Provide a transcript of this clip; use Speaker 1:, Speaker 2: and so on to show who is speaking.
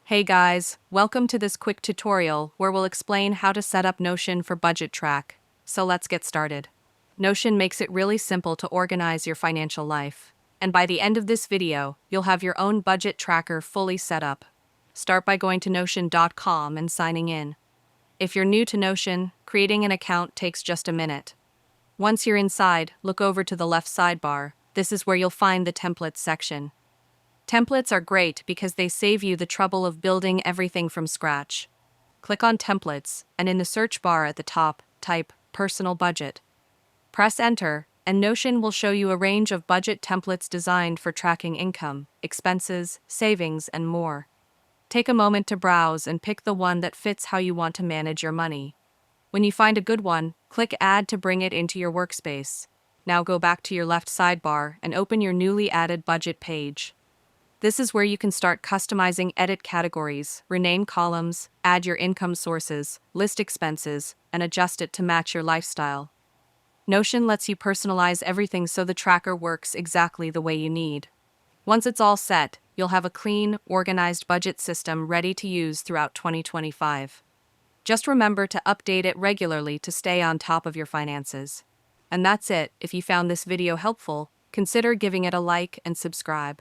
Speaker 1: Hey guys, welcome to this quick tutorial where we'll explain how to set up Notion for Budget Track. So let's get started. Notion makes it really simple to organize your financial life. And by the end of this video, you'll have your own budget tracker fully set up. Start by going to notion.com and signing in. If you're new to Notion, creating an account takes just a minute. Once you're inside, look over to the left sidebar. This is where you'll find the Templates section. Templates are great because they save you the trouble of building everything from scratch. Click on Templates, and in the search bar at the top, type Personal Budget. Press Enter, and Notion will show you a range of budget templates designed for tracking income, expenses, savings, and more. Take a moment to browse and pick the one that fits how you want to manage your money. When you find a good one, click Add to bring it into your workspace. Now go back to your left sidebar and open your newly added budget page. This is where you can start customizing edit categories, rename columns, add your income sources, list expenses, and adjust it to match your lifestyle. Notion lets you personalize everything so the tracker works exactly the way you need. Once it's all set, you'll have a clean, organized budget system ready to use throughout 2025. Just remember to update it regularly to stay on top of your finances. And that's it. If you found this video helpful, consider giving it a like and subscribe.